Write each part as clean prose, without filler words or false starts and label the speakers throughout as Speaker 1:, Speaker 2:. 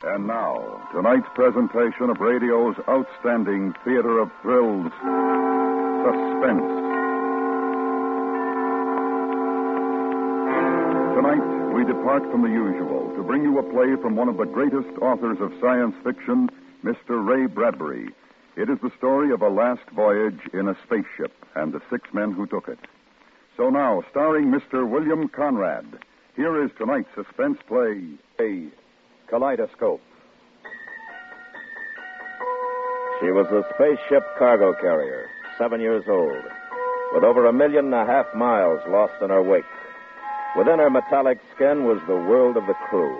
Speaker 1: And now, tonight's presentation of radio's outstanding theater of thrills, Suspense. Tonight, we depart from the usual to bring you a play from one of the greatest authors of science fiction, Mr. Ray Bradbury. It is the story of a last voyage in a spaceship and the 6 men who took it. So now, starring Mr. William Conrad, here is tonight's suspense play, A Kaleidoscope.
Speaker 2: She was a spaceship cargo carrier, 7 years old, with over 1.5 million miles lost in her wake. Within her metallic skin was the world of the crew,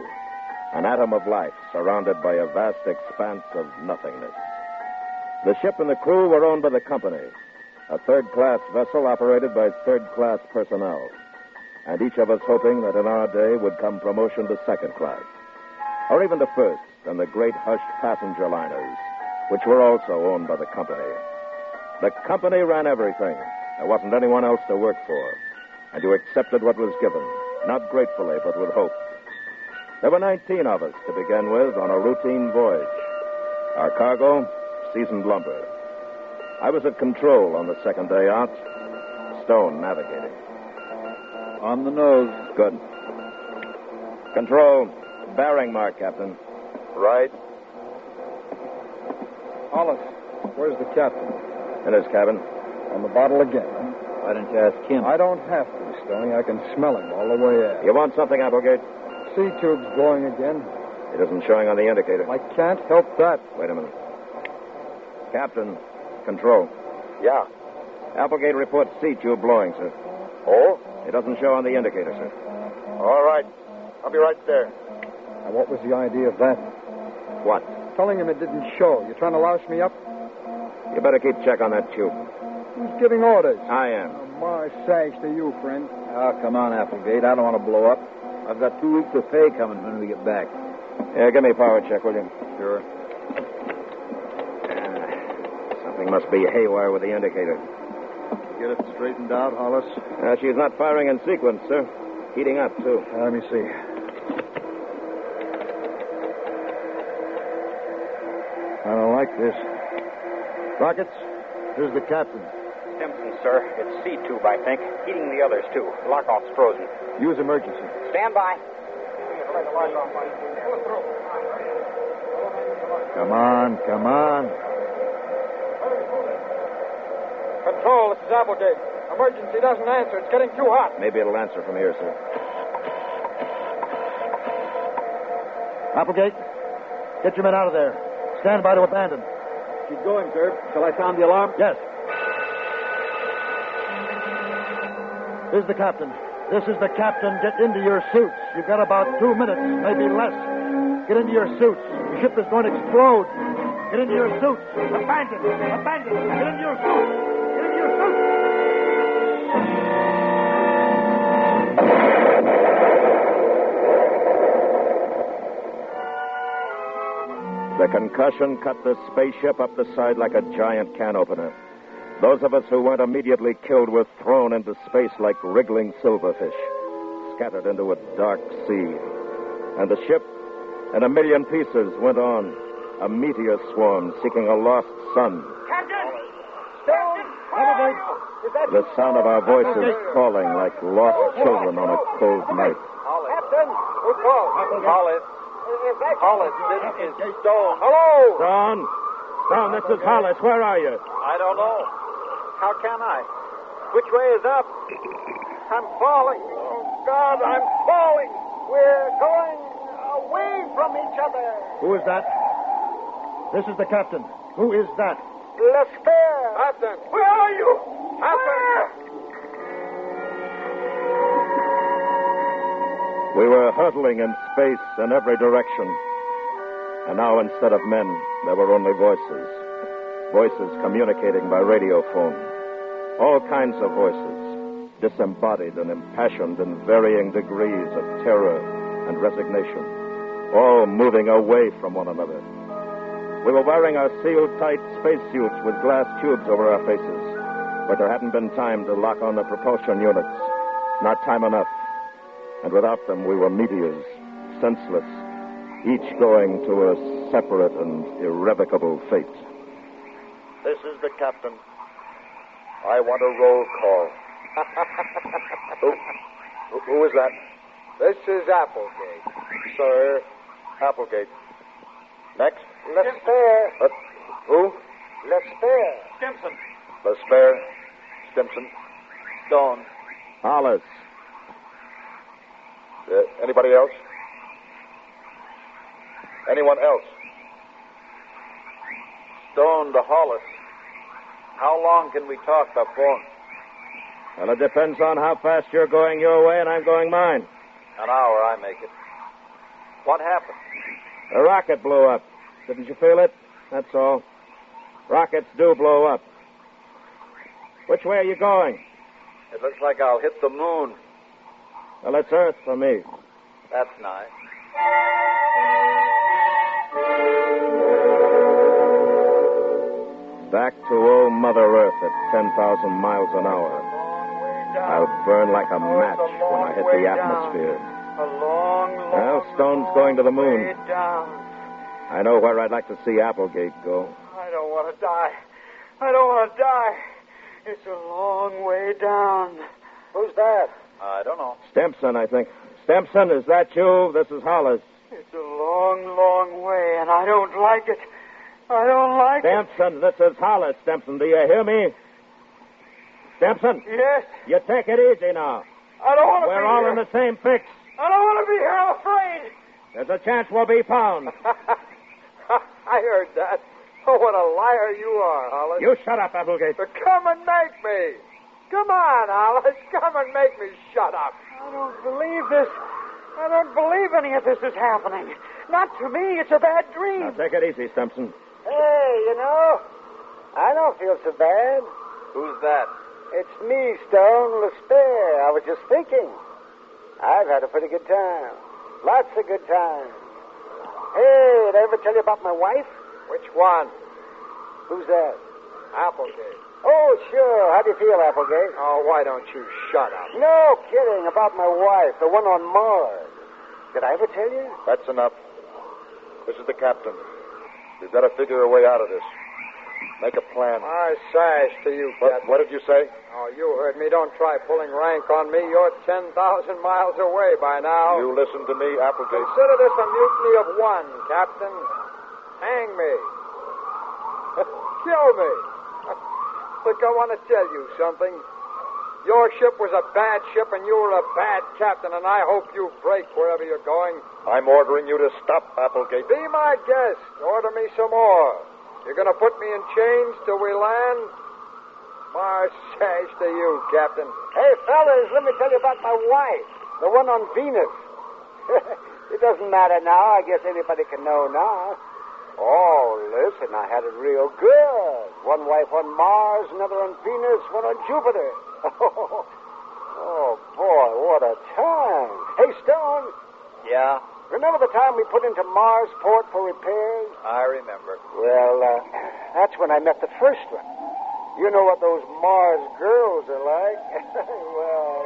Speaker 2: an atom of life surrounded by a vast expanse of nothingness. The ship and the crew were owned by the company, a third-class vessel operated by third-class personnel, and each of us hoping that in our day would come promotion to second class, or even to first in the great hushed passenger liners, which were also owned by the company. The company ran everything. There wasn't anyone else to work for, and you accepted what was given, not gratefully, but with hope. There were 19 of us to begin with on a routine voyage. Our cargo, seasoned lumber. I was at control on the second day out, Stone navigating.
Speaker 3: On the nose.
Speaker 2: Good. Control, bearing mark, Captain.
Speaker 3: Right. Hollis, where's the captain?
Speaker 2: In his cabin.
Speaker 3: On the bottle again, huh?
Speaker 4: Why didn't you ask him?
Speaker 3: I don't have to, Stoney. I can smell him all the way out.
Speaker 2: You want something, Applegate?
Speaker 3: C-tube's glowing again.
Speaker 2: It isn't showing on the indicator.
Speaker 3: I can't help that.
Speaker 2: Wait a minute. Captain, control.
Speaker 5: Yeah.
Speaker 2: Applegate reports C-tube blowing, sir.
Speaker 5: Oh?
Speaker 2: It doesn't show on the indicator, sir.
Speaker 5: All right. I'll be right there.
Speaker 3: Now, what was the idea of that?
Speaker 2: What?
Speaker 3: Telling him it didn't show. You trying to louse me up?
Speaker 2: You better keep check on that tube.
Speaker 3: Who's giving orders?
Speaker 2: I am.
Speaker 3: Oh, my sakes to you, friend.
Speaker 4: Oh, come on, Applegate. I don't want to blow up. I've got 2 weeks of pay coming when we get back.
Speaker 2: Yeah, give me a power check, will you?
Speaker 4: Sure.
Speaker 2: Something must be haywire with the indicator.
Speaker 3: Get it straightened out, Hollis.
Speaker 2: She's not firing in sequence, sir. Heating up, too.
Speaker 3: Let me see. I don't like this. Rockets, here's the captain.
Speaker 6: Simpson, sir. It's C-tube, I think. Heating the others, too. Lock-off's frozen.
Speaker 3: Use emergency.
Speaker 6: Stand by.
Speaker 3: Come on, come on. Control, this is Applegate. Emergency doesn't answer. It's getting too hot.
Speaker 2: Maybe it'll answer from here, sir.
Speaker 3: Applegate, get your men out of there. Stand by to abandon.
Speaker 4: Keep going, sir. Shall I sound the alarm?
Speaker 3: Yes. Here's the captain. This is the captain. Get into your suits. You've got about 2 minutes, maybe less. Get into your suits. The ship is going to explode. Get into your suits. Abandon. Abandon. Get into your suits. Get into your suits.
Speaker 2: The concussion cut the spaceship up the side like a giant can opener. Those of us who weren't immediately killed were thrown into space like wriggling silverfish, scattered into a dark sea. And the ship, in 1 million pieces, went on, a meteor swarm seeking a lost sun.
Speaker 6: Captain! Captain! Where are you? Is that
Speaker 2: The sound of our voices calling like lost children on a cold night.
Speaker 6: Captain! Who called? Hollis. Hollis, this is Stone. Hello!
Speaker 2: Stone, this is Hollis. Where are you?
Speaker 6: I don't know. How can I? Which way is up? I'm falling. Oh, God, I'm falling. We're going away from each other.
Speaker 3: Who is that? This is the captain. Who is that?
Speaker 6: Lespère. Captain. Where are you? Captain.
Speaker 2: We were hurtling in space in every direction. And now, instead of men, there were only voices. Voices communicating by radiophone. All kinds of voices, disembodied and impassioned in varying degrees of terror and resignation, all moving away from one another. We were wearing our sealed-tight spacesuits with glass tubes over our faces, but there hadn't been time to lock on the propulsion units. Not time enough. And without them, we were meteors, senseless, each going to a separate and irrevocable fate.
Speaker 5: This is the captain. I want a roll call. Who is that?
Speaker 6: This is Applegate.
Speaker 5: Sir, Applegate. Next?
Speaker 6: Lespare.
Speaker 5: Who?
Speaker 6: Lespare.
Speaker 3: Stimson.
Speaker 5: Lespare. Stimson.
Speaker 3: Stone.
Speaker 2: Hollis.
Speaker 5: Anybody else? Anyone else?
Speaker 6: Stone to Hollis. How long can we talk by phone?
Speaker 2: Well, it depends on how fast you're going your way and I'm going mine.
Speaker 6: An hour, I make it. What happened?
Speaker 2: The rocket blew up. Didn't you feel it? That's all. Rockets do blow up. Which way are you going?
Speaker 6: It looks like I'll hit the moon.
Speaker 2: Well, it's Earth for me.
Speaker 6: That's nice.
Speaker 2: Back to old Mother Earth at 10,000 miles an hour. I'll burn like a match when I hit the atmosphere.
Speaker 6: A long,
Speaker 2: Well, Stone's going to the moon.
Speaker 6: way down.
Speaker 2: I know where I'd like to see Applegate go.
Speaker 6: I don't want to die. I don't want to die. It's a long way down. Who's that? I don't know.
Speaker 2: Stimson, I think. Stimson, is that you? This is Hollis.
Speaker 6: It's a long, long way, and I don't like it. I don't like it.
Speaker 2: Stimson, this is Hollis. Stimson, do you hear me? Stimson,
Speaker 6: Yes.
Speaker 2: you take it easy now.
Speaker 6: I don't want to be
Speaker 2: We're all
Speaker 6: here.
Speaker 2: in the same fix.
Speaker 6: I don't want to be here. I'm afraid.
Speaker 2: There's a chance we'll be found.
Speaker 6: I heard that. Oh, what a liar you are, Hollis.
Speaker 2: You shut up, Applegate.
Speaker 6: But come and make me. Come on, Hollis. Come and make me shut up. I don't believe this. I don't believe any of this is happening. Not to me. It's a bad dream.
Speaker 2: Now, take it easy, Stimson.
Speaker 7: Hey, I don't feel so bad.
Speaker 6: Who's that?
Speaker 7: It's me, Stone Lespare. I was just thinking. I've had a pretty good time. Lots of good times. Hey, did I ever tell you about my wife?
Speaker 6: Which one?
Speaker 7: Who's that?
Speaker 6: Applegate.
Speaker 7: Oh, sure. How do you feel, Applegate?
Speaker 6: Oh, why don't you shut up?
Speaker 7: No kidding. About my wife, the one on Mars. Did I ever tell you?
Speaker 5: That's enough. This is the captain. We've got to figure a way out of this. Make a plan.
Speaker 6: I sash to you, Captain.
Speaker 5: What did you say?
Speaker 6: Oh, you heard me. Don't try pulling rank on me. You're 10,000 miles away by now.
Speaker 5: You listen to me, Applegate.
Speaker 6: Consider this a mutiny of one, Captain. Hang me. Kill me. Look, I want to tell you something. Your ship was a bad ship, and you were a bad captain, and I hope you break wherever you're going.
Speaker 5: I'm ordering you to stop, Applegate.
Speaker 6: Be my guest. Order me some more. You're going to put me in chains till we land? My sash to you, Captain.
Speaker 7: Hey, fellas, let me tell you about my wife, the one on Venus. It doesn't matter now. I guess anybody can know now. Oh, listen, I had it real good. One wife on Mars, another on Venus, one on Jupiter. Oh, boy, what a time. Hey, Stone.
Speaker 6: Yeah,
Speaker 7: Remember the time we put into Marsport for repairs?
Speaker 6: I remember.
Speaker 7: Well, that's when I met the first one. You know what those Mars girls are like. Well...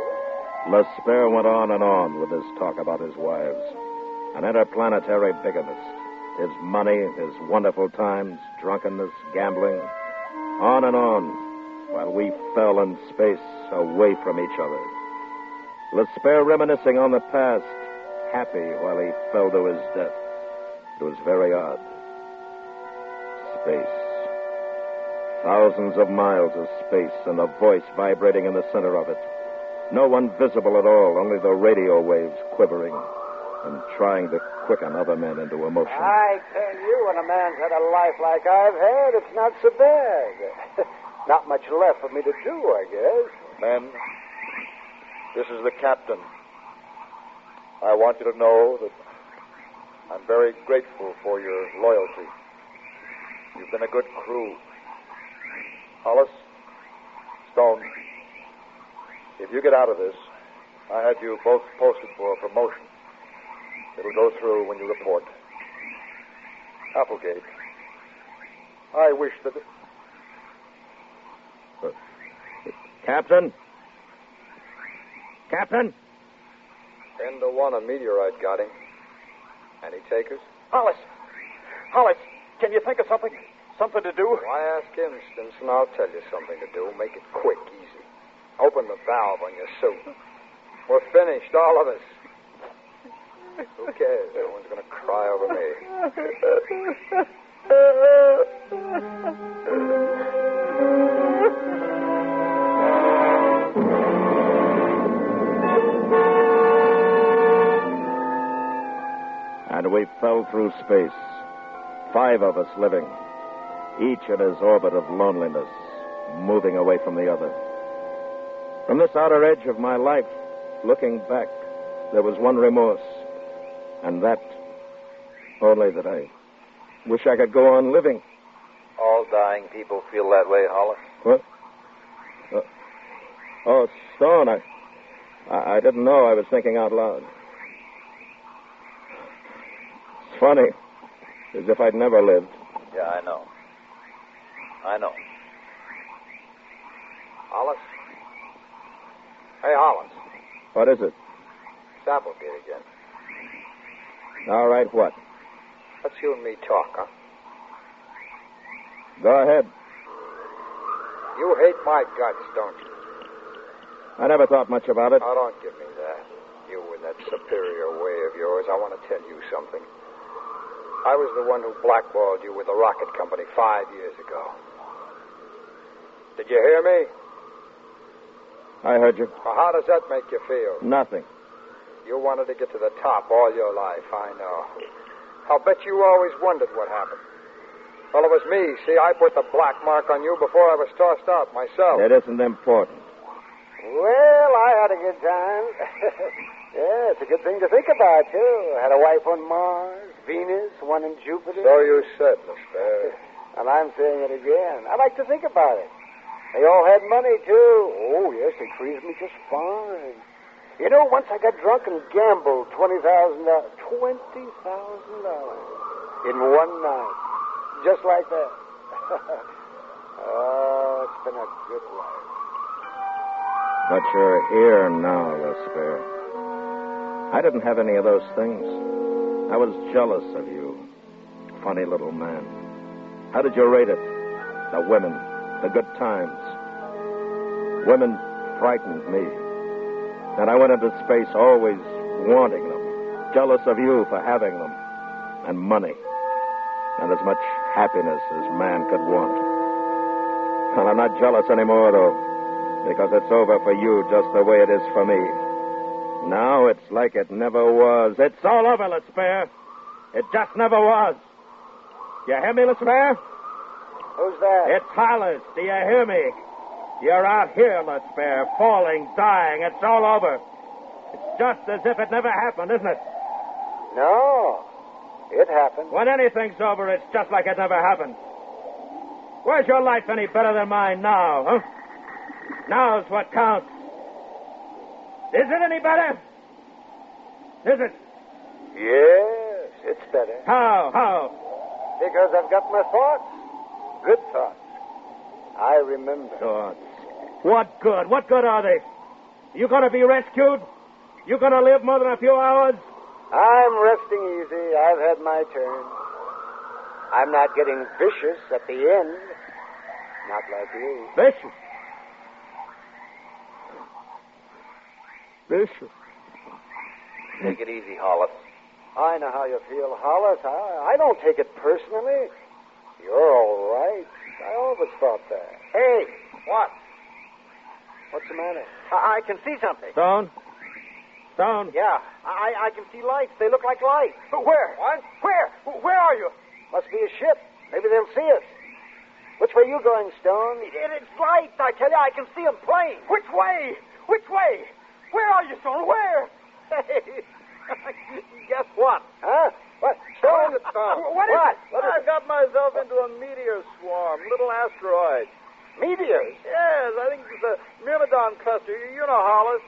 Speaker 2: Lespare went on and on with his talk about his wives. An interplanetary bigamist. His money, his wonderful times, drunkenness, gambling. On and on, while we fell in space away from each other. Lespare reminiscing on the past, happy while he fell to his death. It was very odd. Space. Thousands of miles of space and a voice vibrating in the center of it. No one visible at all, only the radio waves quivering and trying to quicken other men into emotion.
Speaker 7: I tell you, when a man's had a life like I've had, it's not so bad. Not much left for me to do, I guess.
Speaker 5: Men, this is the captain. I want you to know that I'm very grateful for your loyalty. You've been a good crew. Hollis, Stone, if you get out of this, I have you both posted for a promotion. It'll go through when you report. Applegate, I wish that...
Speaker 2: Captain? Captain?
Speaker 6: 10 to 1, a meteorite got him.
Speaker 4: Any takers?
Speaker 3: Hollis, can you think of something? Something to do?
Speaker 4: Why ask him, Stimson? I'll tell you something to do. Make it quick, easy. Open the valve on your suit. We're finished, all of us. Who cares? No one's going to cry over me.
Speaker 2: And we fell through space, 5 of us living, each in his orbit of loneliness, moving away from the other. From this outer edge of my life, looking back, there was one remorse, and that, only that I wish I could go on living.
Speaker 5: All dying people feel that way, Hollis.
Speaker 2: What? Oh, Stone, I didn't know I was thinking out loud. It's funny, as if I'd never lived.
Speaker 5: Yeah, I know.
Speaker 4: Hollis? Hey, Hollis.
Speaker 2: What is it?
Speaker 4: Applegate again.
Speaker 2: All right, what?
Speaker 4: Let's you and me talk, huh?
Speaker 2: Go ahead.
Speaker 4: You hate my guts, don't you?
Speaker 2: I never thought much about it.
Speaker 4: Oh, don't give me that. You and that superior way of yours. I want to tell you something. I was the one who blackballed you with the rocket company 5 years ago. Did you hear me?
Speaker 2: I heard you.
Speaker 4: Well, how does that make you feel?
Speaker 2: Nothing.
Speaker 4: You wanted to get to the top all your life, I know. I'll bet you always wondered what happened. Well, it was me. See, I put the black mark on you before I was tossed out myself.
Speaker 2: It isn't important.
Speaker 7: Well, I had a good time. Yeah, it's a good thing to think about, too. I had a wife on Mars, Venus, one in Jupiter.
Speaker 4: So you said, Mister.
Speaker 7: And I'm saying it again. I like to think about it. They all had money, too. Oh, yes, they treated me just fine. You know, once I got drunk and gambled $20,000. $20,000 in one night. Just like that. Oh, it's been a good life.
Speaker 2: But you're here now, Lesper. I didn't have any of those things. I was jealous of you. Funny little man. How did you rate it? The women, the good times. Women frightened me. And I went into space always wanting them. Jealous of you for having them. And money. And as much happiness as man could want. And I'm not jealous anymore, though. Because it's over for you just the way it is for me. Now it's like it never was. It's all over, Lesper. It just never was. You hear me, Lesper?
Speaker 7: Who's that?
Speaker 2: It's Hollis. Do you hear me? You're out here, Lesper, falling, dying. It's all over. It's just as if it never happened, isn't it?
Speaker 7: No. It happened.
Speaker 2: When anything's over, it's just like it never happened. Where's your life any better than mine now, huh? Now's what counts. Is it any better? Is it?
Speaker 7: Yes, it's better.
Speaker 2: How?
Speaker 7: Because I've got my thoughts. Good thoughts. I remember.
Speaker 2: Thoughts. What good? What good are they? You going to be rescued? You going to live more than a few hours?
Speaker 7: I'm resting easy. I've had my turn. I'm not getting vicious at the end. Not like you.
Speaker 2: Vicious? Vicious?
Speaker 5: Take it easy, Hollis.
Speaker 7: I know how you feel, Hollis. I don't take it personally. You're all right. I always thought that.
Speaker 6: Hey, what?
Speaker 7: What's the matter?
Speaker 6: I can see something.
Speaker 2: Stone?
Speaker 6: Yeah, I can see lights. They look like lights.
Speaker 7: But where?
Speaker 6: What? Where are you?
Speaker 7: Must be a ship. Maybe they'll see us. Which way are you going, Stone?
Speaker 6: It's lights. I tell you, I can see them plain. Which way? Where are you, Stone? Where? Hey, guess what?
Speaker 7: Huh? What? Stone?
Speaker 6: What is it?
Speaker 4: I got myself into a meteor swarm, little asteroid.
Speaker 7: Meteors?
Speaker 4: Yes, I think it's the Myrmidon cluster. You know, Hollis,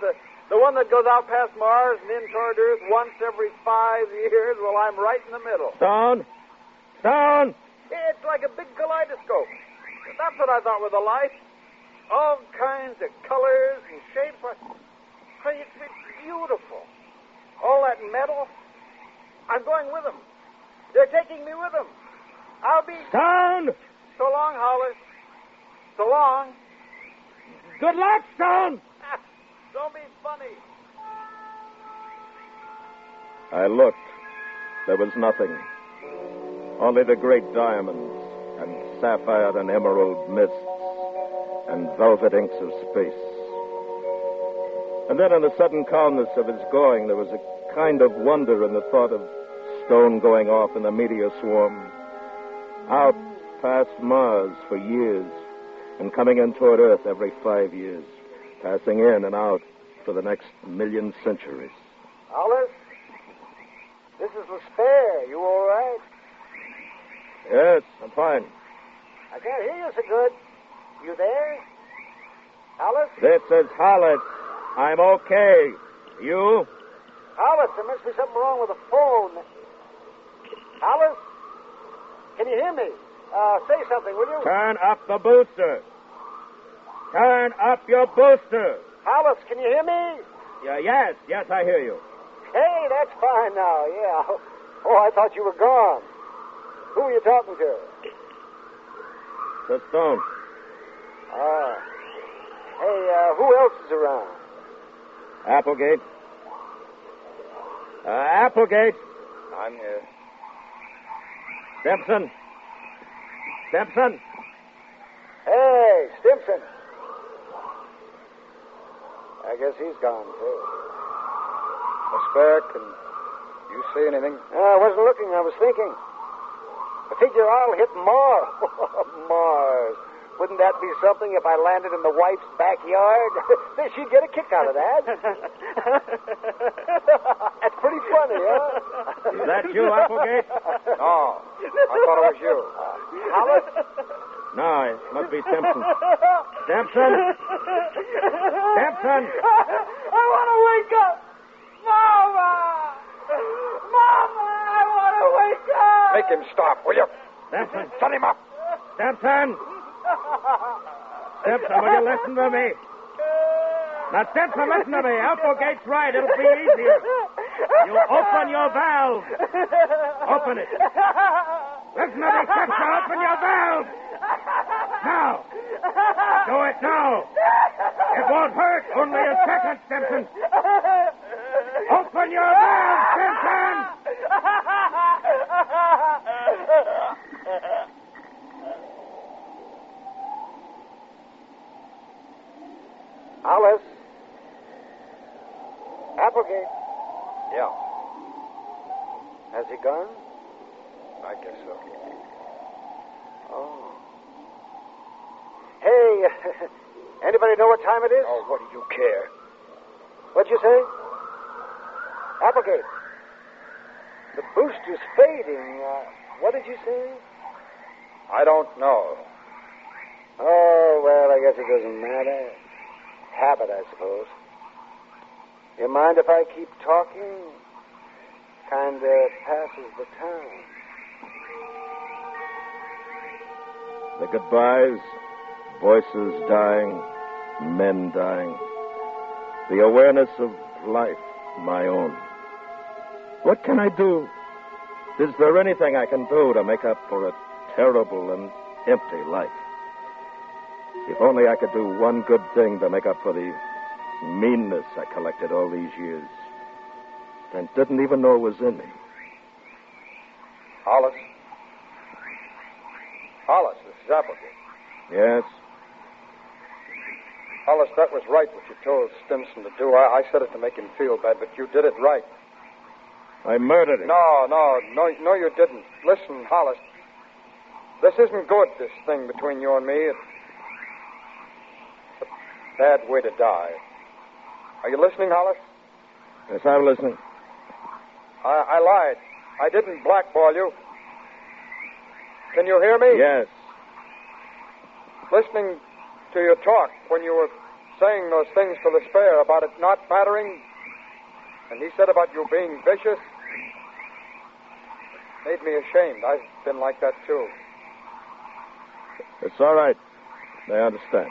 Speaker 4: the one that goes out past Mars and in toward Earth once every 5 years. Well, I'm right in the middle.
Speaker 2: Stone?
Speaker 4: It's like a big kaleidoscope. That's what I thought with the light. All kinds of colors and shapes. It's beautiful. All that metal.
Speaker 6: I'm going with them. They're taking me with them. I'll be...
Speaker 2: Stone!
Speaker 6: So long, Hollis. So long.
Speaker 2: Good luck, Stone!
Speaker 6: Don't be funny.
Speaker 2: I looked. There was nothing. Only the great diamonds and sapphire and emerald mists and velvet inks of space. And then in the sudden calmness of his going, there was a kind of wonder in the thought of Stone going off in the meteor swarm, out past Mars for years, and coming in toward Earth every 5 years, passing in and out for the next 1,000,000 centuries.
Speaker 7: Hollis, this is Lesper. You all right?
Speaker 2: Yes, I'm fine.
Speaker 7: I can't hear you so good. You there? Hollis?
Speaker 2: This is Hollis. I'm okay. You?
Speaker 7: Hollis, there must be something wrong with the phone. Hollis? Can you hear me? Say something, will you?
Speaker 2: Turn up the booster. Turn up your booster.
Speaker 7: Hollis, can you hear me?
Speaker 2: Yes, I hear you.
Speaker 7: Hey, that's fine now, yeah. Oh, I thought you were gone. Who are you talking to?
Speaker 2: The Stone.
Speaker 7: Ah. Hey, who else is around?
Speaker 2: Applegate. Applegate.
Speaker 4: I'm here.
Speaker 2: Stimson. Stimson.
Speaker 7: Hey, Stimson. I guess he's gone, too.
Speaker 4: Spare, can you see anything?
Speaker 7: I wasn't looking, I was thinking. I figure I'll hit Mars. Mars. Wouldn't that be something if I landed in the wife's backyard? She'd get a kick out of that. That's pretty funny, huh?
Speaker 2: Is that you, Applegate?
Speaker 4: No. I thought it was you.
Speaker 7: Hollis?
Speaker 2: No, it must be Stimson. Stimson! Stimson!
Speaker 6: I want to wake up. Mama! Mama, I want to wake up.
Speaker 4: Make him stop, will you?
Speaker 2: Stimson!
Speaker 4: Shut him up.
Speaker 2: Stimson! Stimson, will you listen to me? Now, Stimson, listen to me. Applegate's right. It'll be easier. You open your valve. Open it. Listen to me, Stimson. Open your valve. Now. Do it now. It won't hurt. Only a second, Stimson. Open your valve, Stimson.
Speaker 7: Hollis? Applegate?
Speaker 4: Yeah,
Speaker 7: Has he gone?
Speaker 4: I guess so.
Speaker 7: Oh. Hey, anybody know what time it is?
Speaker 4: Oh, what do you care?
Speaker 7: What'd you say? Applegate. The booster's fading. What did you say?
Speaker 4: I don't know.
Speaker 7: Oh, well, I guess it doesn't matter. Habit, I suppose. You mind if I keep talking? Kinda passes the time.
Speaker 2: The goodbyes, voices dying, men dying. The awareness of life, my own. What can I do? Is there anything I can do to make up for a terrible and empty life? If only I could do one good thing to make up for the meanness I collected all these years and didn't even know it was in me.
Speaker 4: Hollis? Hollis, this is Applegate.
Speaker 2: Yes?
Speaker 4: Hollis, that was right what you told Stimson to do. I said it to make him feel bad, but you did it right.
Speaker 2: I murdered him.
Speaker 4: No, you didn't. Listen, Hollis. This isn't good, this thing between you and me. It's a bad way to die. Are you listening, Hollis?
Speaker 2: Yes, I'm listening.
Speaker 4: I lied. I didn't blackball you. Can you hear me?
Speaker 2: Yes.
Speaker 4: Listening to your talk when you were saying those things to Lesper about it not mattering, and he said about you being vicious, made me ashamed. I've been like that, too.
Speaker 2: It's all right. I understand.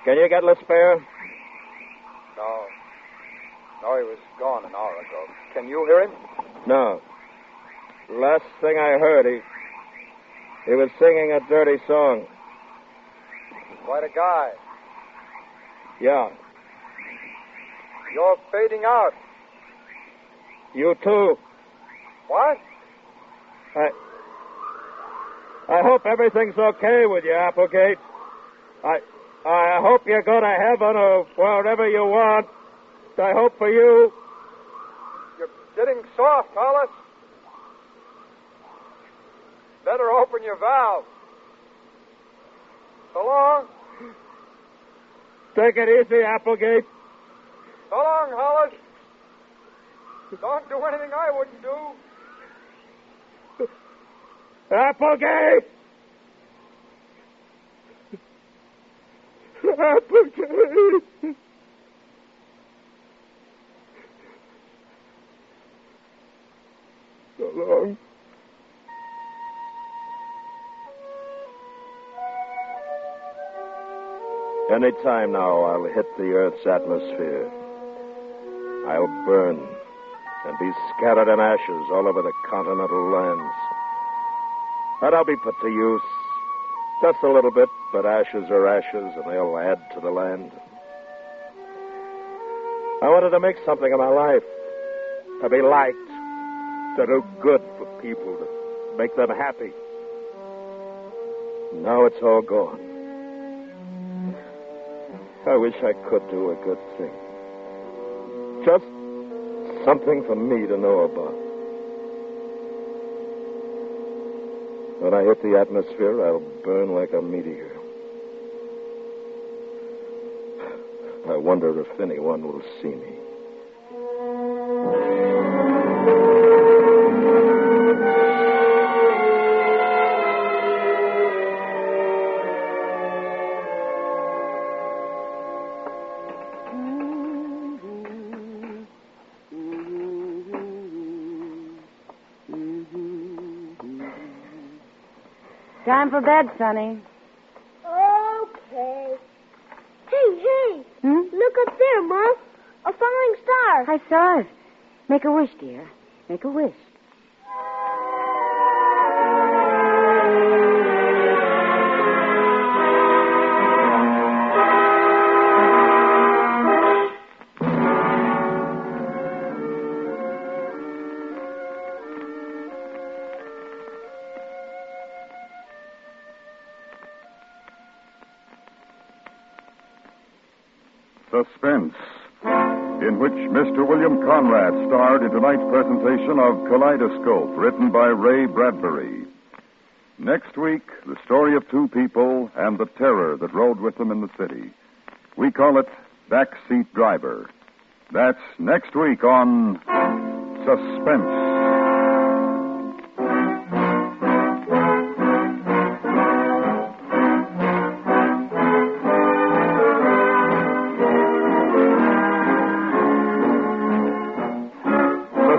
Speaker 2: Can you get Lesper?
Speaker 4: No. No, he was gone an hour ago. Can you hear him?
Speaker 2: No. Last thing I heard, he was singing a dirty song.
Speaker 4: Quite a guy.
Speaker 2: Yeah.
Speaker 4: You're fading out.
Speaker 2: You too.
Speaker 4: What?
Speaker 2: I hope everything's okay with you, Applegate. I hope you go to heaven or wherever you want. I hope for you.
Speaker 4: You're getting soft, Hollis. Better open your valve. So long.
Speaker 2: Take it easy, Applegate.
Speaker 4: So long, Hollis. Don't do anything I wouldn't do.
Speaker 2: Applegate! Applegate! So long. Any time now, I'll hit the Earth's atmosphere. I'll burn and be scattered in ashes all over the continental lands. And I'll be put to use. Just a little bit, but ashes are ashes, and they'll add to the land. I wanted to make something of my life. To be liked. To do good for people. To make them happy. Now it's all gone. I wish I could do a good thing. Just something for me to know about. When I hit the atmosphere, I'll burn like a meteor. I wonder if anyone will see me.
Speaker 8: Time for bed, Sonny.
Speaker 9: Okay. Hey. Look up there, Mom. A falling star.
Speaker 8: I saw it. Make a wish, dear. Make a wish.
Speaker 1: Suspense, in which Mr. William Conrad starred in tonight's presentation of Kaleidoscope, written by Ray Bradbury. Next week, the story of two people and the terror that rode with them in the city. We call it Backseat Driver. That's next week on Suspense.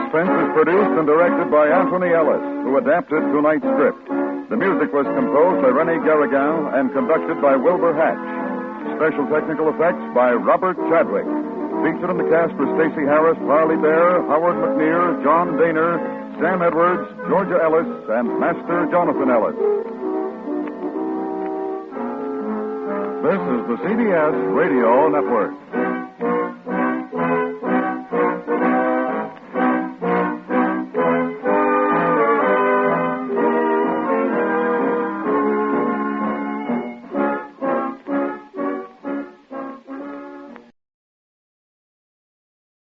Speaker 1: Suspense is produced and directed by Anthony Ellis, who adapted tonight's script. The music was composed by René Garrigan and conducted by Wilbur Hatch. Special technical effects by Robert Chadwick. Featured in the cast were Stacey Harris, Harley Bear, Howard McNear, John Daner, Sam Edwards, Georgia Ellis, and Master Jonathan Ellis. This is the CBS Radio Network.